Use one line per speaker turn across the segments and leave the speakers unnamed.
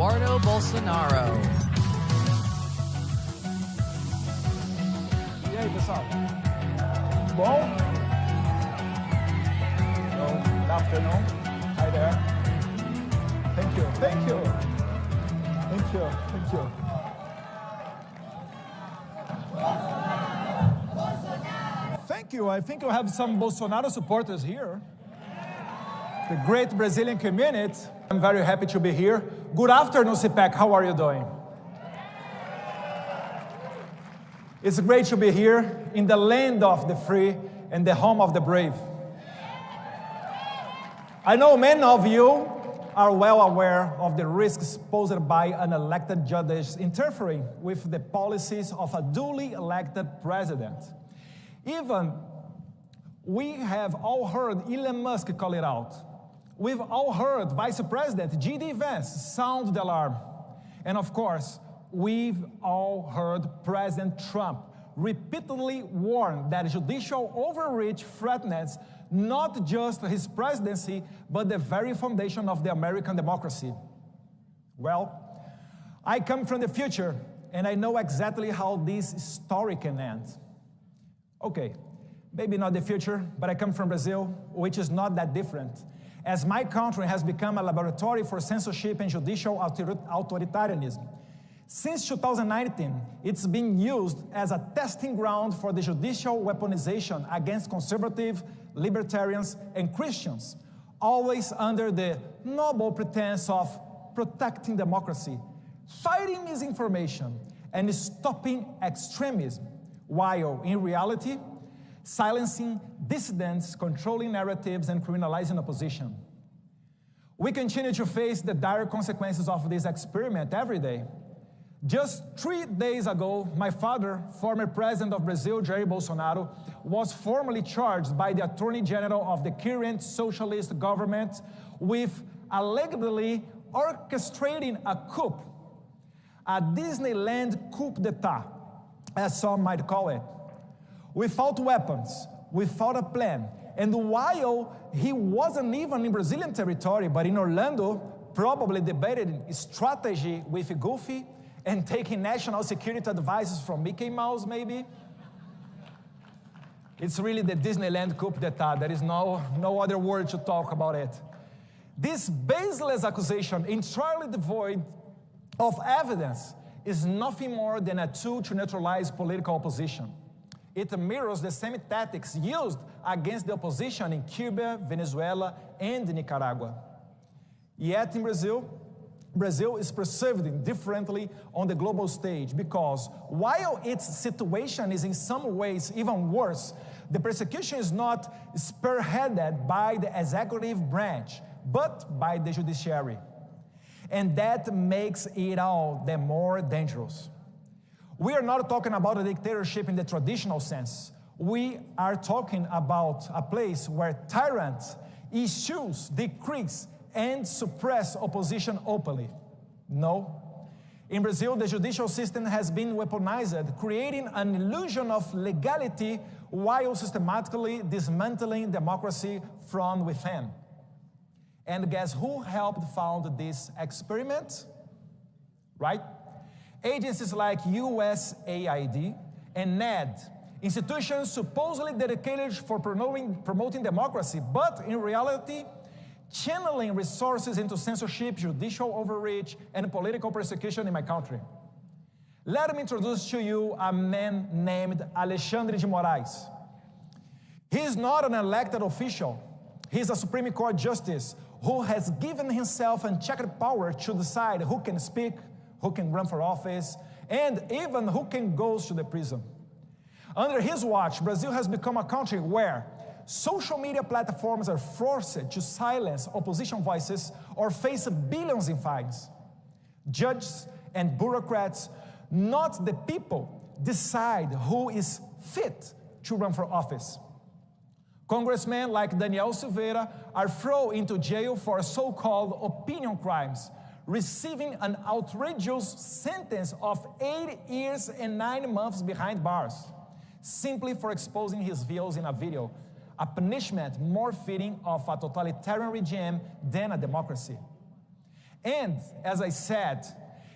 Eduardo Bolsonaro.
E aí, pessoal? Bom? Good afternoon. Hi there. Thank you. Thank you. Thank you. Thank you. Thank you. I think you have some Bolsonaro supporters here. The great Brazilian community. I'm very happy to be here. Good afternoon, Cpac. How are you doing? It's great to be here in the land of the free and the home of the brave. I know many of you are well aware of the risks posed by unelected judges interfering with the policies of a duly elected president. Even we have all heard Elon Musk call it out. We've all heard Vice President J.D. Vance sound the alarm. And of course, we've all heard President Trump repeatedly warn that judicial overreach threatens not just his presidency, but the very foundation of the American democracy. Well, I come from the future, and I know exactly how this story can end. Okay, maybe not the future, but I come from Brazil, which is not that different, as my country has become a laboratory for censorship and judicial authoritarianism. Since 2019, it's been used as a testing ground for the judicial weaponization against conservative, libertarians, and Christians, always under the noble pretense of protecting democracy, fighting misinformation, and stopping extremism, while in reality, silencing dissidents, controlling narratives, and criminalizing opposition. We continue to face the dire consequences of this experiment every day. Just 3 days ago, my father, former president of Brazil, Jair Bolsonaro, was formally charged by the Attorney General of the current socialist government with allegedly orchestrating a coup, a Disneyland coup d'etat, as some might call it. Without weapons, without a plan, and while he wasn't even in Brazilian territory, but in Orlando, probably debating strategy with Goofy, and taking national security advices from Mickey Mouse, maybe. It's really the Disneyland coup d'etat. There is no other word to talk about it. This baseless accusation, entirely devoid of evidence, is nothing more than a tool to neutralize political opposition. It mirrors the same tactics used against the opposition in Cuba, Venezuela, and Nicaragua. Yet in Brazil is perceived differently on the global stage because while its situation is in some ways even worse, the persecution is not spearheaded by the executive branch, but by the judiciary. And that makes it all the more dangerous. We are not talking about a dictatorship in the traditional sense. We are talking about a place where tyrants issue decrees and suppress opposition openly. No. In Brazil, the judicial system has been weaponized, creating an illusion of legality while systematically dismantling democracy from within. And guess who helped found this experiment? Right? Agencies like USAID and NED, institutions supposedly dedicated for promoting democracy, but in reality, channeling resources into censorship, judicial overreach, and political persecution in my country. Let me introduce to you a man named Alexandre de Moraes. He is not an elected official. He is a Supreme Court justice who has given himself unchecked power to decide who can speak, who can run for office, and even who can go to the prison. Under his watch, Brazil has become a country where social media platforms are forced to silence opposition voices or face billions in fines. Judges and bureaucrats, not the people, decide who is fit to run for office. Congressmen like Daniel Silveira are thrown into jail for so-called opinion crimes, receiving an outrageous sentence of 8 years and 9 months behind bars, simply for exposing his views in a video, a punishment more fitting of a totalitarian regime than a democracy. And, as I said,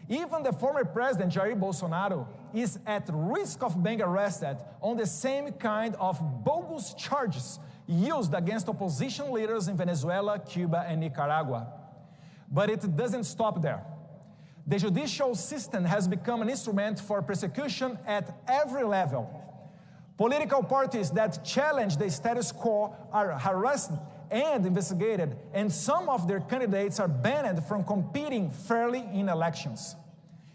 even the former president, Jair Bolsonaro, is at risk of being arrested on the same kind of bogus charges used against opposition leaders in Venezuela, Cuba, and Nicaragua. But it doesn't stop there. The judicial system has become an instrument for persecution at every level. Political parties that challenge the status quo are harassed and investigated, and some of their candidates are banned from competing fairly in elections.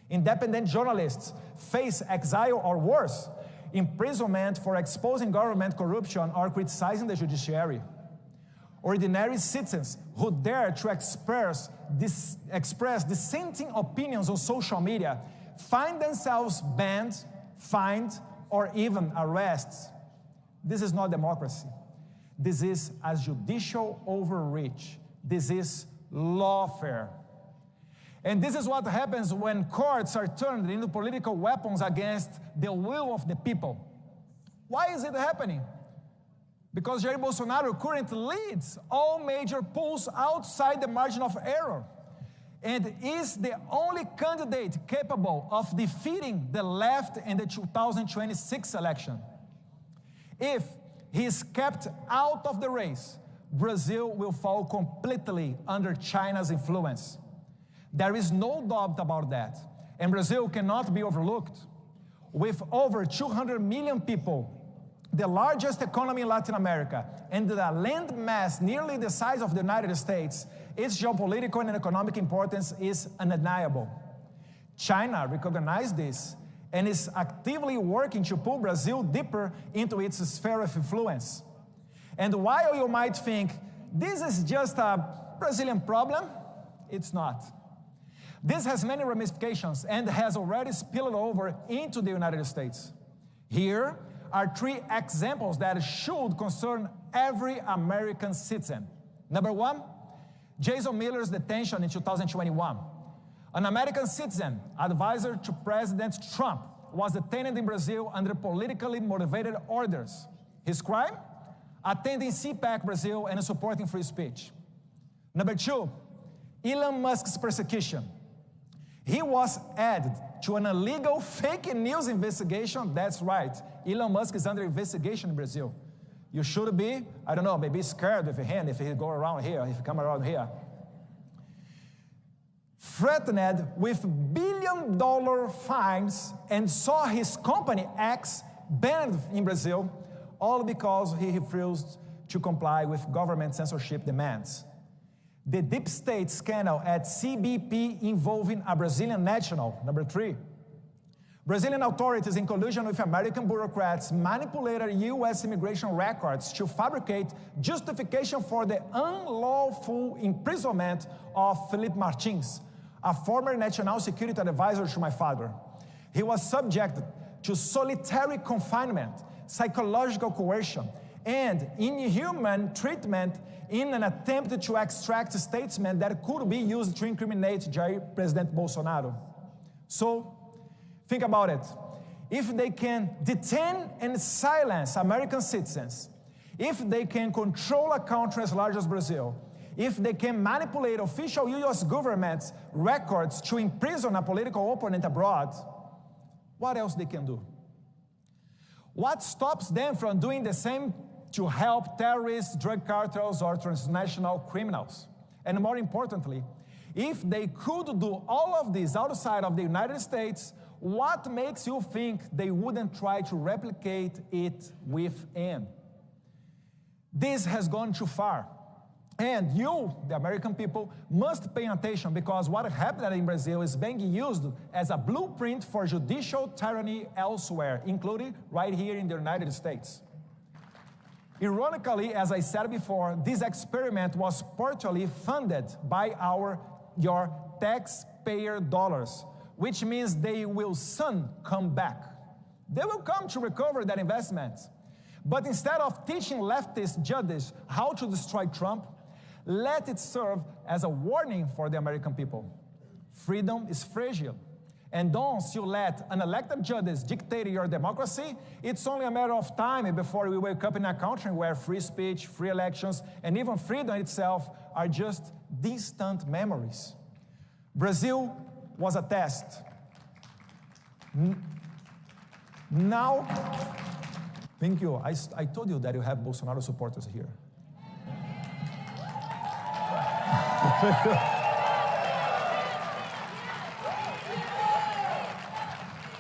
Independent journalists face exile or worse, imprisonment for exposing government corruption or criticizing the judiciary. Ordinary citizens who dare to express dissenting opinions on social media find themselves banned, fined, or even arrested. This is not democracy. This is a judicial overreach. This is lawfare. And this is what happens when courts are turned into political weapons against the will of the people. Why is it happening? Because Jair Bolsonaro currently leads all major polls outside the margin of error and is the only candidate capable of defeating the left in the 2026 election. If he is kept out of the race, Brazil will fall completely under China's influence. There is no doubt about that, and Brazil cannot be overlooked. With over 200 million people, the largest economy in Latin America, and a land mass nearly the size of the United States, its geopolitical and economic importance is undeniable. China recognized this and is actively working to pull Brazil deeper into its sphere of influence. And while you might think, this is just a Brazilian problem, it's not. This has many ramifications and has already spilled over into the United States. Here are 3 examples that should concern every American citizen. Number 1, Jason Miller's detention in 2021. An American citizen, advisor to President Trump, was detained in Brazil under politically motivated orders. His crime? Attending Cpac Brazil and supporting free speech. Number 2, Elon Musk's persecution. He was added to an illegal fake news investigation. That's right. Elon Musk is under investigation in Brazil. You should be, I don't know, maybe scared with him if he go around here, if he come around here. Threatened with billion-dollar fines and saw his company X banned in Brazil, all because he refused to comply with government censorship demands. The deep state scandal at CBP involving a Brazilian national. Number 3, Brazilian authorities in collusion with American bureaucrats manipulated U.S. immigration records to fabricate justification for the unlawful imprisonment of Felipe Martins, a former national security advisor to my father. He was subjected to solitary confinement, psychological coercion, and inhuman treatment in an attempt to extract statements that could be used to incriminate President Bolsonaro. So, think about it. If they can detain and silence American citizens, if they can control a country as large as Brazil, if they can manipulate official U.S. government's records to imprison a political opponent abroad, what else they can do? What stops them from doing the same to help terrorists, drug cartels, or transnational criminals? And more importantly, if they could do all of this outside of the United States, what makes you think they wouldn't try to replicate it within? This has gone too far. And you, the American people, must pay attention, because what happened in Brazil is being used as a blueprint for judicial tyranny elsewhere, including right here in the United States. Ironically, as I said before, this experiment was partially funded by your taxpayer dollars, which means they will soon come back. They will come to recover that investment. But instead of teaching leftist judges how to destroy Trump, let it serve as a warning for the American people. Freedom is fragile. And once you let unelected judges dictate your democracy, it's only a matter of time before we wake up in a country where free speech, free elections, and even freedom itself are just distant memories. Brazil was a test. Now, thank you. I told you that you have Bolsonaro supporters here.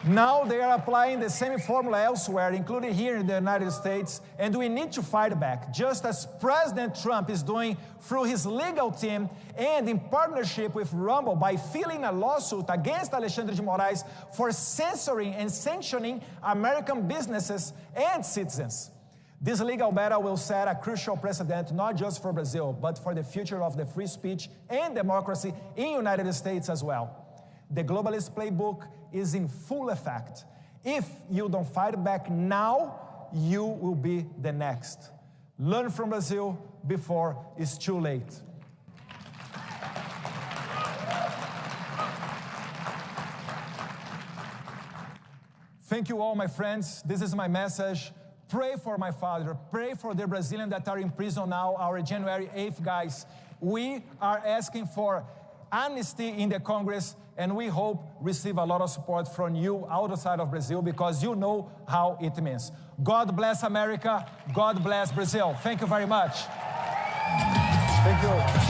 Now they are applying the same formula elsewhere, including here in the United States, and we need to fight back, just as President Trump is doing through his legal team and in partnership with Rumble by filing a lawsuit against Alexandre de Moraes for censoring and sanctioning American businesses and citizens. This legal battle will set a crucial precedent not just for Brazil, but for the future of the free speech and democracy in the United States as well. The globalist playbook is in full effect. If you don't fight back now, you will be the next. Learn from Brazil before it's too late. Thank you all, my friends. This is my message. Pray for my father. Pray for the Brazilians that are in prison now, our January 8th guys. We are asking for amnesty in the Congress, and we hope receive a lot of support from you outside of Brazil, because you know how it means. God bless America. God bless Brazil. Thank you very much. Thank you.